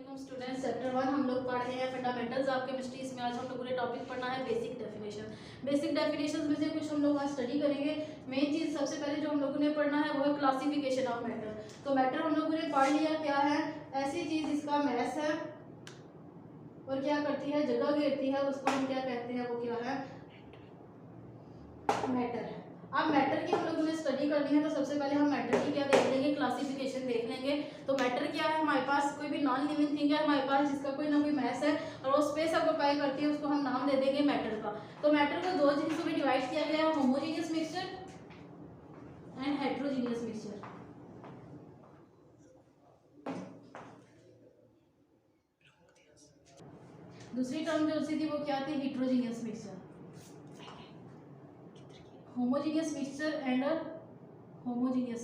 अस्सलाम students, chapter 1 हम लोग पढ़ रहे हैं फंडामेंटल्स ऑफ केमिस्ट्री। इसमें आज हम लोगों ने टॉपिक पढ़ना है बेसिक डेफिनेशन। बेसिक डेफिनेशंस में से कुछ हम लोग आज स्टडी करेंगे। मेन चीज़ सबसे पहले जो हम लोगों ने पढ़ना है वो है क्लासिफिकेशन ऑफ मैटर। तो मैटर हम लोगों ने पढ़ लिया क्या है, ऐसी चीज़ जिसका मैस है और क्या करती है, जगह घेरती है, उसको हम क्या कहते हैं, वो क्या है, मैटर है। अब मैटर की हम लोगों ने स्टडी करनी है तो सबसे पहले हम मैटर की क्या देख लेंगे, क्लासिफिकेशन देख लेंगे। तो मैटर क्या है, हमारे पास कोई भी नॉन लिविंग थिंग है हमारे पास जिसका कोई ना कोई मैस है और वो स्पेस ऑक्यूपाई करती है, उसको हम नाम दे देंगे मैटर का। तो मैटर को दो हिस्सों में डिवाइड किया गया है, homogeneous mixture and heterogeneous mixture. दूसरी टर्म जो सी थी वो क्या थी, heterogeneous mixture. Homogeneous mixture and homogeneous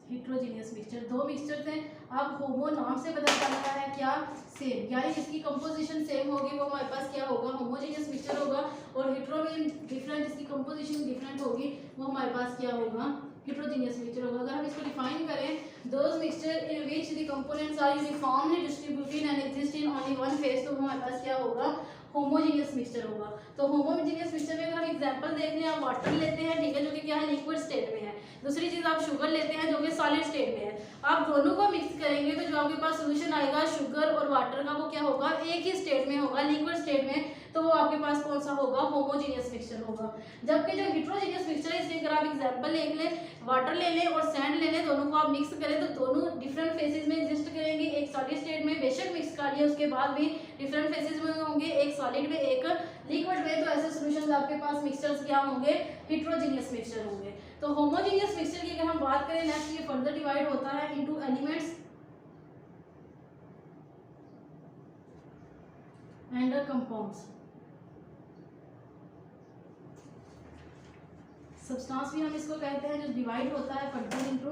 heterogeneous mixture, दो मिक्सचर थे। अब होमो नाम से पता चल रहा है क्या, सेम, यानी जिसकी कंपोजिशन सेम होगी वो हमारे पास क्या होगा, होमोजेनियस मिक्सचर होगा। और हेटेरो मीन डिफरेंट, जिसकी कंपोजिशन डिफरेंट होगी वो हमारे पास क्या होगा, हेटेरोजेनियस मिक्सचर होगा। अगर हम इसको डिफाइन करें, those mixture in which the components are uniformly distributed and exist in only one phase, तो हमारे पास क्या होगा, होमोजेनियस मिक्सचर होगा। तो होमोजेनियस मिक्सचर में अगर हम एग्जांपल देख लें, आप वाटर लेते हैं, ठीक है, जो कि क्या है, लिक्विड स्टेट में है। दूसरी चीज़ आप शुगर लेते हैं जो कि सॉलिड स्टेट में है। आप दोनों को मिक्स करेंगे तो जो आपके पास सोल्यूशन आएगा शुगर और वाटर का, वो क्या होगा, एक ही स्टेट में होगा, लिक्विड स्टेट में। तो वो आपके पास कौन सा होगा, होमोजेनियस मिक्सचर होगा। जबकि जो हेटेरोजेनियस मिक्सचर है, इसलिए अगर आप एग्जांपल देख लें, वाटर ले लें और सैंड ले लें, दोनों को आप मिक्स करें तो दोनों डिफरेंट फेजेस में एग्जिस्ट करेंगे। एक सॉलिड स्टेट में बेशक मिक्स कर लिया, उसके बाद भी डिफरेंट फेजेस में होंगे, एक सॉलिड में एक लिक्विड में। तो ऐसे सॉल्यूशंस आपके पास मिक्सचर्स क्या होंगे, हेटेरोजेनियस मिक्सचर होंगे। तो होमोजेनियस मिक्सचर की अगर हम बात करें, नेक्स्ट ये फर्दर डिवाइड होता है into elements and compounds. Substance भी हम इसको कहते हैं, जो डिवाइड होता है further into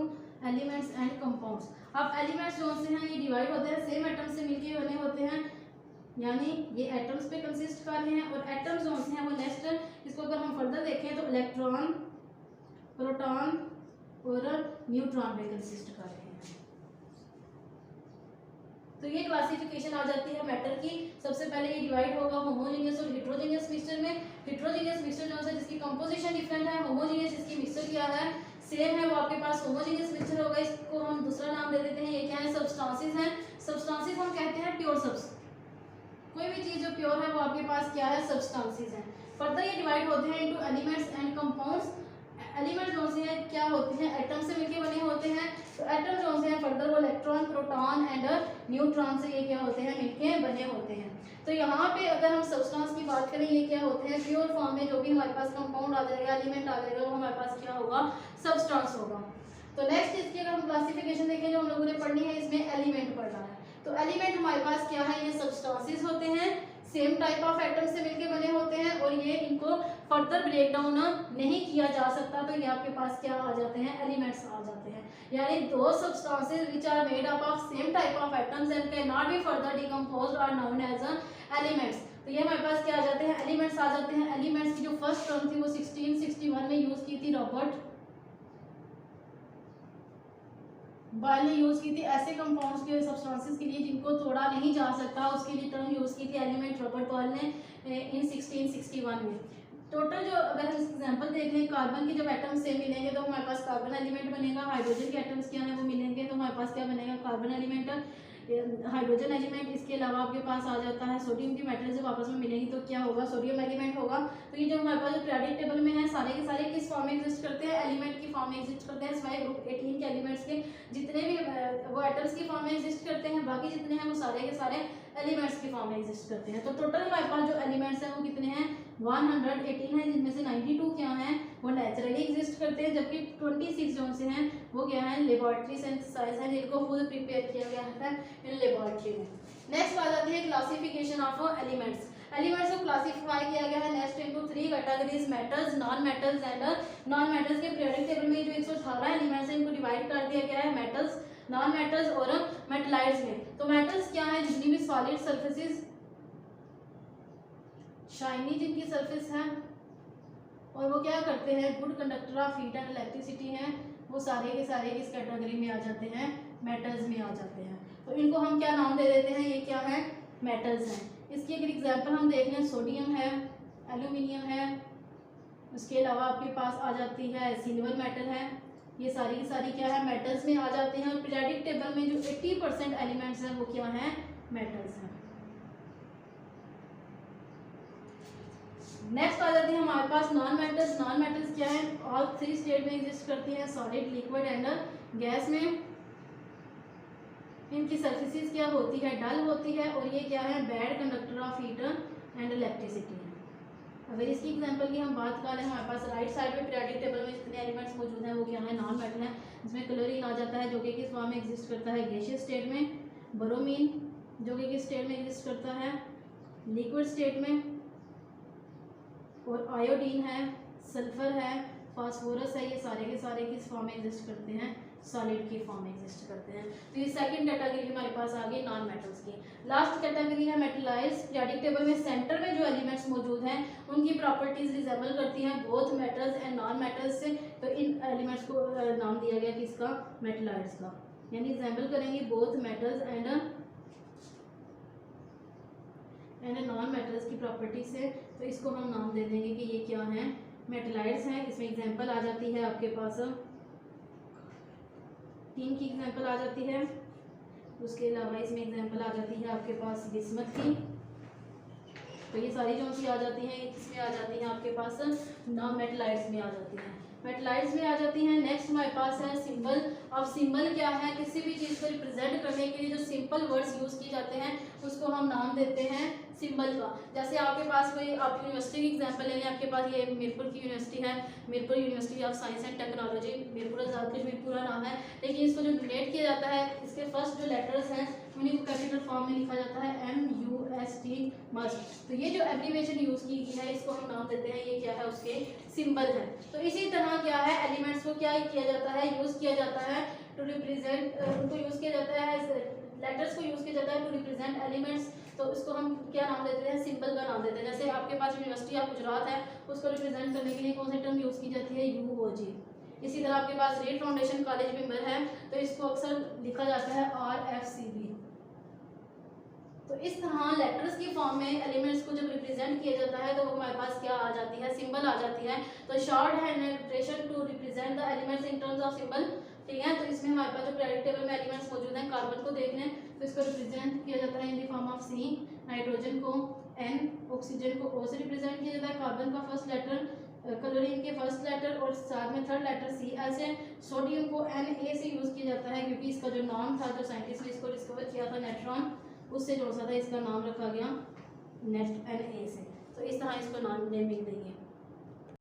elements and compounds. अब एलिमेंट्स जो से हैं ये डिवाइड होते हैं, सेम एटम से मिलके बने होते हैं, यानी ये एटम्स पे कंसिस्ट कर रहे हैं। और एटम्स जो हैं वो नेक्स्ट, इसको अगर हम फर्दर देखें तो इलेक्ट्रॉन, प्रोटॉन और न्यूट्रॉन पे कंसिस्ट कर रहे हैं। तो ये क्लासिफिकेशन आ जाती है मैटर की। सबसे पहले ये डिवाइड होगा होमोजेनियस और हेटेरोजेनियस मिक्सचर में। हेटेरोजेनियस मिक्सचर जो है जिसकी कंपोजिशन डिफरेंट है, होमोजेनियस जिसकी मिक्सचर क्या है, सेम है, वो आपके पास होमोजेनियस मिक्सचर होगा। इसको हम दूसरा नाम दे देते हैं, ये क्या है, सब्सटेंसेस हैं। सब्सटेंसेस हम कहते हैं प्योर सब्स, कोई भी चीज जो प्योर है वो आपके पास क्या है, सब्सटेंसेस हैं। फर्दर ये डिवाइड होते हैं into elements and compounds. Element जो से हैं क्या होते हैं, एटम से मिलके बने होते हैं। तो एटम जो से हैं फर्दर वो इलेक्ट्रॉन, प्रोटॉन एंड न्यूट्रॉन से ये क्या होते हैं, मिलके बने होते हैं। तो यहाँ पे अगर हम सब्सटेंस की बात करें, ये क्या होते हैं, प्योर फॉर्म में जो भी हमारे पास कंपाउंड आ जाएगा, एलिमेंट आ जाएगा, वो हमारे पास क्या होगा, सब्सटेंस होगा। तो नेक्स्ट इसकी अगर हम क्लासिफिकेशन देखें जो हम लोगों ने पढ़नी है, इसमें एलिमेंट पढ़ना है। तो एलिमेंट हमारे पास क्या है, ये सब्सटेंसेस होते हैं, सेम टाइप ऑफ एटम से मिलके बने होते हैं और ये इनको फर्दर ब्रेक डाउन नहीं किया जा सकता। तो ये आपके पास क्या आ जाते हैं, एलिमेंट्स आ जाते हैं। यानी दो substances which are made up of same type of atoms and can not be further decomposed are known as elements. तो ये हमारे पास क्या आ जाते हैं, एलिमेंट्स आ जाते हैं। एलिमेंट्स की जो फर्स्ट टर्म थी वो 1661 में यूज की थी, रॉबर्ट बॉयल ने यूज की थी ऐसे कंपाउंड्स के, सब्सटेंसेस के लिए जिनको तोड़ा नहीं जा सकता, उसके लिए टर्म यूज की थी एलिमेंट, रॉबर्ट बॉयल ने इन 1661 में। टोटल जो अगर हम एग्जांपल देख लें, कार्बन के जब एटम्स सेम मिलेंगे तो हमारे पास कार्बन एलिमेंट बनेगा। हाइड्रोजन के एटम्स क्या है वो मिलेंगे तो हमारे पास क्या बनेगा, कार्बन एलिमेंट, हाइड्रोजन एलिमेंट। इसके अलावा आपके पास आ जाता है सोडियम की मेटल्स जब आपस में मिलेंगी तो क्या होगा, सोडियम एलिमेंट होगा। तो ये जो हमारे पास जो पीरियोडिक टेबल में है सारे के सारे किस फॉर्म में एग्जिस्ट करते हैं, एलिमेंट की फॉर्म में एग्जिस्ट करते हैं। सिवाय ग्रुप 18 के एलिमेंट्स के, जितने भी वो एटम्स की फॉर्म में एग्जिस्ट करते हैं, बाकी जितने हैं वो सारे के सारे एलिमेंट्स की फॉर्म में एग्जिस्ट करते हैं। तो टोटल हमारे पास जो एलिमेंट्स हैं वो कितने हैं, 118 है, जिनमें से 92 क्या हैं, वो नेचुरली एग्जिस्ट करते हैं, जबकि 26 जो से हैं वो क्या है, लेबोरेटरी सिंथेसाइज है, जिनको खुद प्रिपेयर किया गया है इन लेबोरेटरी में। नेक्स्ट आ जाती है क्लासिफिकेशन ऑफ एलिमेंट्स। एलिमेंट्स को क्लासिफाई किया गया है next into 3 categories, metals, non metals and non metals. के पीरियोडिक टेबल में जो 118 एलिमेंट्स हैं इनको डिवाइड कर दिया गया है मेटल्स, नॉन मेटल्स और मेटलाइट्स में। तो मेटल्स क्या है, जितनी भी सॉलिड सरफेसेस, शाइनी जिनकी सरफेस है और वो क्या करते हैं, good conductor of heat and electricity हैं, वो सारे के सारे किस कैटेगरी में आ जाते हैं, मेटल्स में आ जाते हैं। तो इनको हम क्या नाम दे देते हैं, ये क्या है, मेटल्स हैं। इसकी अगर एग्जांपल हम देख लें, सोडियम है, एल्यूमिनियम है, उसके अलावा आपके पास आ जाती है सिल्वर मेटल है। ये सारी की सारी क्या है, मेटल्स में आ जाते हैं। और पीरियोडिक टेबल में जो 80% एलिमेंट्स हैं वो क्या हैं, मेटल्स हैं। नेक्स्ट आ जाती है हमारे पास नॉन मेटल्स। नॉन मेटल्स क्या है, ऑल 3 स्टेट में एग्जिस्ट करती हैं, सॉलिड, लिक्विड एंड गैस में। इनकी सर्फेसिस क्या होती है, डल होती है, और ये क्या है, bad conductor of heat and electricity है। अगर इसकी एग्जांपल की हम बात करें, हमारे पास राइट साइड में पीरियोडिक टेबल में जितने एलिमेंट्स मौजूद हैं वो क्या है, नॉन मेटल है। जिसमें क्लोरीन आ जाता है जो कि किस फॉर्म में एग्जिस्ट करता है, गैसियस स्टेट में। ब्रोमीन जो कि किस स्टेट में एग्जिस्ट करता है, लिक्विड स्टेट में। और आयोडीन है, सल्फर है, फास्फोरस है, ये सारे के सारे किस फॉर्म में एग्जिस्ट करते हैं, सॉलिड की फॉर्म में एग्जिस्ट करते हैं। तो ये सेकंड कैटेगरी हमारे पास आ गई नॉन मेटल्स की। लास्ट कैटेगरी है मेटलाइज्ड। पीरियोडिक टेबल में सेंटर में जो एलिमेंट्स मौजूद हैं उनकी प्रॉपर्टीज रिजेंबल करती हैं both metals and non metals से। तो इन एलिमेंट्स को नाम दिया गया किसका, मेटलाइज्ड का, यानी रिजेंबल करेंगे both metals and non metals की प्रॉपर्टी से। तो इसको हम नाम दे देंगे कि ये क्या है, मेटलाइड्स हैं। इसमें एग्जांपल आ जाती है आपके पास टीन की एग्जांपल आ जाती है। उसके अलावा इसमें एग्जांपल आ जाती है आपके पास बिस्मथ की। तो ये सारी जो सी आ जाती हैं इसमें आ जाती हैं आपके पास नॉन मेटलाइड्स में आ जाती हैं, मेटलाइड्स में आ जाती हैं। नेक्स्ट हमारे पास है सिंबल। अब सिंबल क्या है, किसी भी चीज़ को रिप्रेजेंट करने के लिए जो सिंपल वर्ड्स यूज़ किए जाते हैं उसको हम नाम देते हैं सिंबल का। जैसे आपके पास कोई, आप यूनिवर्सिटी की एग्जांपल ले लें, आपके पास ये मीरपुर की यूनिवर्सिटी है, Mirpur university of science and technology. Mirpur Azad Kashmir पूरा नाम है, लेकिन इसको जो डिनोट किया जाता है इसके फर्स्ट जो लेटर्स हैं उन्हीं को कैपिटल फॉर्म में लिखा जाता है MUST, मस्ट। तो ये जो एब्रीविएशन यूज़ की गई है इसको हम नाम देते हैं, ये क्या है, उसके सिंबल है। तो इसी तरह क्या है, एलिमेंट्स को क्या किया जाता है, यूज़ किया जाता है टू रिप्रेजेंट, उनको यूज़ किया जाता है, लेटर्स को यूज़ किया जाता है टू रिप्रेजेंट एलिमेंट्स। तो इसको हम क्या नाम देते हैं, सिंबल का नाम देते हैं। जैसे आपके पास यूनिवर्सिटी ऑफ गुजरात है, उसको रिप्रेजेंट करने के लिए कौन सी टर्म यूज़ की जाती है, UOG। इसी तरह आपके पास रीड फाउंडेशन कॉलेज मेंबर है तो इसको अक्सर लिखा जाता है RFCB। तो इस तरह लेटर्स की फॉर्म में एलिमेंट्स को जब रिप्रेजेंट किया जाता है तो हमारे पास क्या आ जाती है, सिंबल आ जाती है। तो short hand notation to represent the elements in terms of symbol, ठीक है। तो इसमें हमारे पास जो पीरियोडिक टेबल में एलिमेंट्स मौजूद हैं, कार्बन को देख लें तो इसको रिप्रेजेंट किया जाता है in the form of C, nitrogen को N, ऑक्सीजन को O से रिप्रेजेंट किया जाता है, कार्बन का फर्स्ट लेटर, क्लोरीन के फर्स्ट लेटर और साथ में थर्ड लेटर CL से। सोडियम को Na से यूज़ किया जाता है क्योंकि इसका जो नाम था, जो साइंटिस्ट ने इसको डिस्कवर किया था नेट्रॉन, उससे जोड़ सा था, इसका नाम रखा गया नेट Na से। तो इस तरह इसको नाम नेमिंग देंगे।